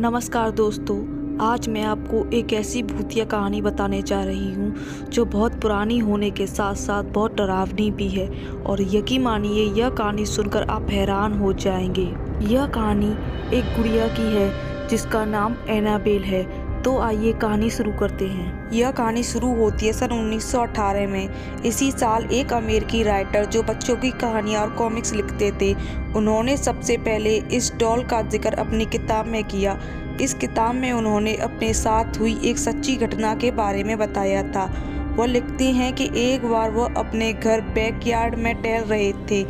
नमस्कार दोस्तों, आज मैं आपको एक ऐसी भूतिया कहानी बताने जा रही हूँ जो बहुत पुरानी होने के साथ साथ बहुत डरावनी भी है। और यकीन मानिए, यह कहानी सुनकर आप हैरान हो जाएंगे। यह कहानी एक गुड़िया की है जिसका नाम एनाबेल है। तो आइए कहानी शुरू करते हैं। यह कहानी शुरू होती है सन 1918 में। इसी साल एक अमेरिकी राइटर जो बच्चों की कहानियाँ और कॉमिक्स लिखते थे, उन्होंने सबसे पहले इस डॉल का जिक्र अपनी किताब में किया। इस किताब में उन्होंने अपने साथ हुई एक सच्ची घटना के बारे में बताया था। वह लिखते हैं कि एक बार वह अपने घर बैकयार्ड में टहल रहे थे,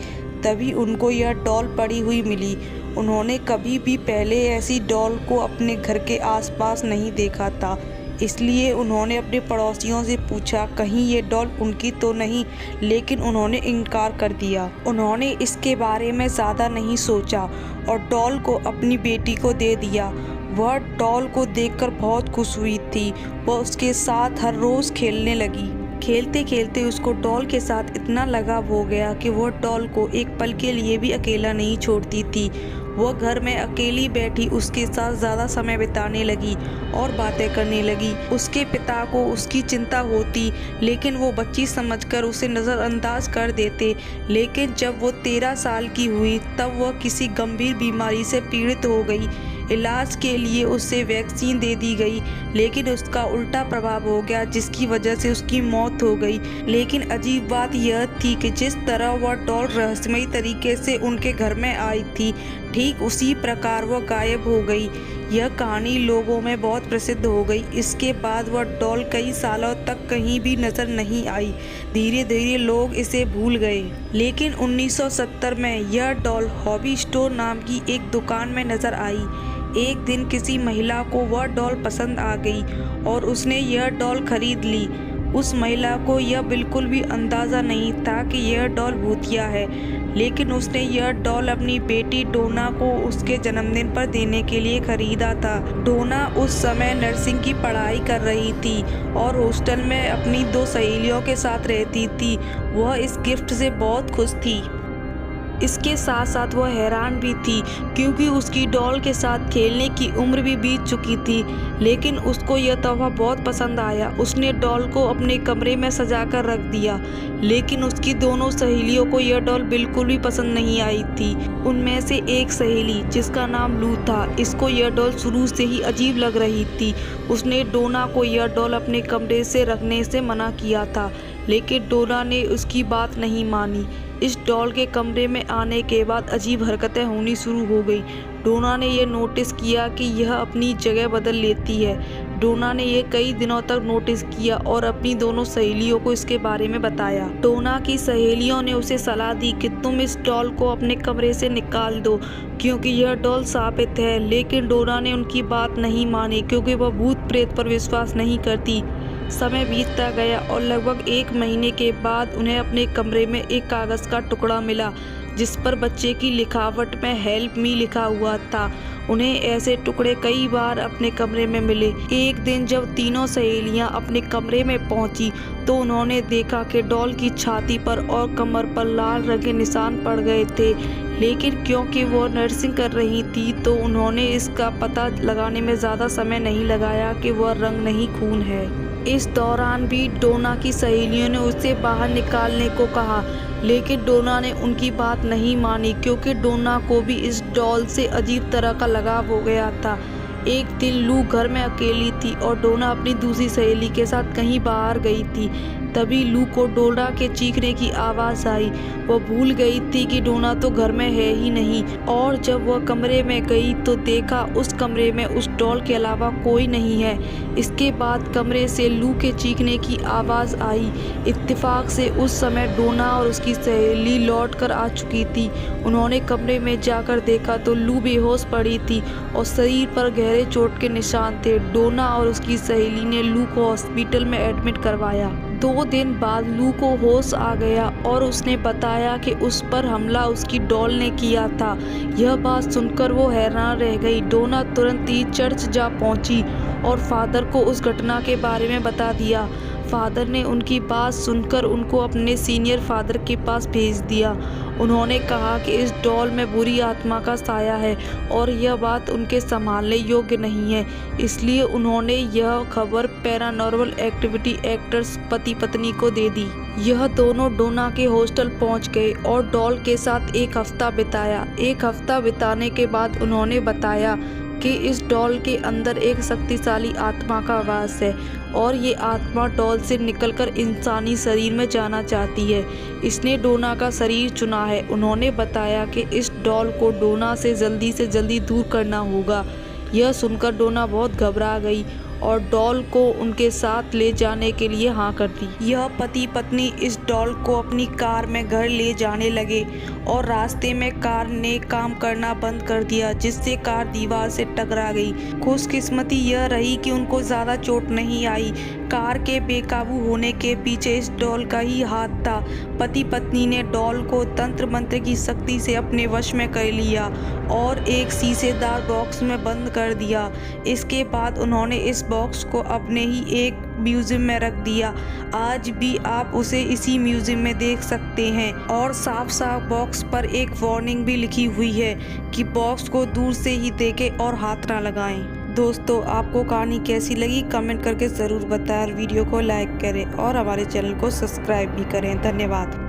तभी उनको यह डॉल पड़ी हुई मिली। उन्होंने कभी भी पहले ऐसी डॉल को अपने घर के आसपास नहीं देखा था, इसलिए उन्होंने अपने पड़ोसियों से पूछा कहीं ये डॉल उनकी तो नहीं, लेकिन उन्होंने इनकार कर दिया। उन्होंने इसके बारे में ज़्यादा नहीं सोचा और डॉल को अपनी बेटी को दे दिया। वह डॉल को देखकर बहुत खुश हुई थी। वह उसके साथ हर रोज़ खेलने लगी। खेलते खेलते उसको डॉल के साथ इतना लगाव हो गया कि वह डॉल को एक पल के लिए भी अकेला नहीं छोड़ती थी। वह घर में अकेली बैठी उसके साथ ज़्यादा समय बिताने लगी और बातें करने लगी। उसके पिता को उसकी चिंता होती, लेकिन वो बच्ची समझकर उसे नज़रअंदाज कर देते। लेकिन जब वो 13 साल की हुई तब वह किसी गंभीर बीमारी से पीड़ित हो गई। इलाज के लिए उसे वैक्सीन दे दी गई, लेकिन उसका उल्टा प्रभाव हो गया जिसकी वजह से उसकी मौत हो गई। लेकिन अजीब बात यह थी कि जिस तरह वह डॉल रहस्यमयी तरीके से उनके घर में आई थी, ठीक उसी प्रकार वह गायब हो गई। यह कहानी लोगों में बहुत प्रसिद्ध हो गई। इसके बाद वह डॉल कई सालों तक कहीं भी नजर नहीं आई। धीरे धीरे लोग इसे भूल गए। लेकिन 1970 में यह डॉल हॉबी स्टोर नाम की एक दुकान में नजर आई। एक दिन किसी महिला को वह डॉल पसंद आ गई और उसने यह डॉल खरीद ली। उस महिला को यह बिल्कुल भी अंदाज़ा नहीं था कि यह डॉल भूतिया है, लेकिन उसने यह डॉल अपनी बेटी डोना को उसके जन्मदिन पर देने के लिए खरीदा था। डोना उस समय नर्सिंग की पढ़ाई कर रही थी और हॉस्टल में अपनी 2 सहेलियों के साथ रहती थी। वह इस गिफ्ट से बहुत खुश थी। इसके साथ साथ वह हैरान भी थी, क्योंकि उसकी डॉल के साथ खेलने की उम्र भी बीत चुकी थी। लेकिन उसको यह तोहफा बहुत पसंद आया। उसने डॉल को अपने कमरे में सजा कर रख दिया। लेकिन उसकी दोनों सहेलियों को यह डॉल बिल्कुल भी पसंद नहीं आई थी। उनमें से एक सहेली, जिसका नाम लू था, इसको यह डॉल शुरू से ही अजीब लग रही थी। उसने डोना को यह डॉल अपने कमरे से रखने से मना किया था, लेकिन डोना ने उसकी बात नहीं मानी। इस डॉल के कमरे में आने के बाद अजीब हरकतें होनी शुरू हो गई। डोना ने यह नोटिस किया कि यह अपनी जगह बदल लेती है। डोना ने यह कई दिनों तक नोटिस किया और अपनी दोनों सहेलियों को इसके बारे में बताया। डोना की सहेलियों ने उसे सलाह दी कि तुम इस डॉल को अपने कमरे से निकाल दो, क्योंकि यह डॉल शापित है। लेकिन डोना ने उनकी बात नहीं मानी, क्योंकि वह भूत प्रेत पर विश्वास नहीं करती। समय बीतता गया और लगभग 1 महीने के बाद उन्हें अपने कमरे में एक कागज़ का टुकड़ा मिला, जिस पर बच्चे की लिखावट में हेल्प मी लिखा हुआ था। उन्हें ऐसे टुकड़े कई बार अपने कमरे में मिले। एक दिन जब तीनों सहेलियां अपने कमरे में पहुंची तो उन्होंने देखा कि डॉल की छाती पर और कमर पर लाल रंग के निशान पड़ गए थे। लेकिन क्योंकि वो नर्सिंग कर रही थी तो उन्होंने इसका पता लगाने में ज़्यादा समय नहीं लगाया कि वह रंग नहीं खून है। इस दौरान भी डोना की सहेलियों ने उसे बाहर निकालने को कहा, लेकिन डोना ने उनकी बात नहीं मानी, क्योंकि डोना को भी इस डॉल से अजीब तरह का लगाव हो गया था। एक दिन लू घर में अकेली थी और डोना अपनी दूसरी सहेली के साथ कहीं बाहर गई थी। तभी लू को डोना के चीखने की आवाज़ आई। वह भूल गई थी कि डोना तो घर में है ही नहीं, और जब वह कमरे में गई तो देखा उस कमरे में उस डॉल के अलावा कोई नहीं है। इसके बाद कमरे से लू के चीखने की आवाज़ आई। इत्तेफाक से उस समय डोना और उसकी सहेली लौट कर आ चुकी थी। उन्होंने कमरे में जाकर देखा तो लू बेहोश पड़ी थी और शरीर पर गहरे चोट के निशान थे। डोना और उसकी सहेली ने लू को हॉस्पिटल में एडमिट करवाया। 2 दिन बाद लू को होश आ गया और उसने बताया कि उस पर हमला उसकी डॉल ने किया था। यह बात सुनकर वो हैरान रह गई। डोना तुरंत ही चर्च जा पहुंची और फादर को उस घटना के बारे में बता दिया। फादर ने उनकी बात सुनकर उनको अपने सीनियर फादर के पास भेज दिया। उन्होंने कहा कि इस डॉल में बुरी आत्मा का साया है और यह बात उनके संभालने योग्य नहीं है। इसलिए उन्होंने यह खबर पैरानॉर्मल एक्टिविटी एक्टर्स पति पत्नी को दे दी। यह दोनों डोना के हॉस्टल पहुंच गए और डॉल के साथ एक हफ्ता बिताया। एक हफ्ता बिताने के बाद उन्होंने बताया कि इस डॉल के अंदर एक शक्तिशाली आत्मा का वास है और ये आत्मा डॉल से निकलकर इंसानी शरीर में जाना चाहती है। इसने डोना का शरीर चुना है। उन्होंने बताया कि इस डॉल को डोना से जल्दी दूर करना होगा। यह सुनकर डोना बहुत घबरा गई और डॉल को उनके साथ ले जाने के लिए हाँ कर दी। यह पति पत्नी इस डॉल को अपनी कार में घर ले जाने लगे और रास्ते में कार ने काम करना बंद कर दिया, जिससे कार दीवार से टकरा गई। खुशकिस्मती यह रही कि उनको ज़्यादा चोट नहीं आई। कार के बेकाबू होने के पीछे इस डॉल का ही हाथ था। पति पत्नी ने डॉल को तंत्र मंत्र की शक्ति से अपने वश में कर लिया और एक शीशेदार बॉक्स में बंद कर दिया। इसके बाद उन्होंने इस बॉक्स को अपने ही एक म्यूजियम में रख दिया। आज भी आप उसे इसी म्यूजियम में देख सकते हैं और साफ साफ बॉक्स पर एक वार्निंग भी लिखी हुई है कि बॉक्स को दूर से ही देखें और हाथ ना लगाएं। दोस्तों, आपको कहानी कैसी लगी कमेंट करके ज़रूर बताएं और वीडियो को लाइक करें और हमारे चैनल को सब्सक्राइब भी करें। धन्यवाद।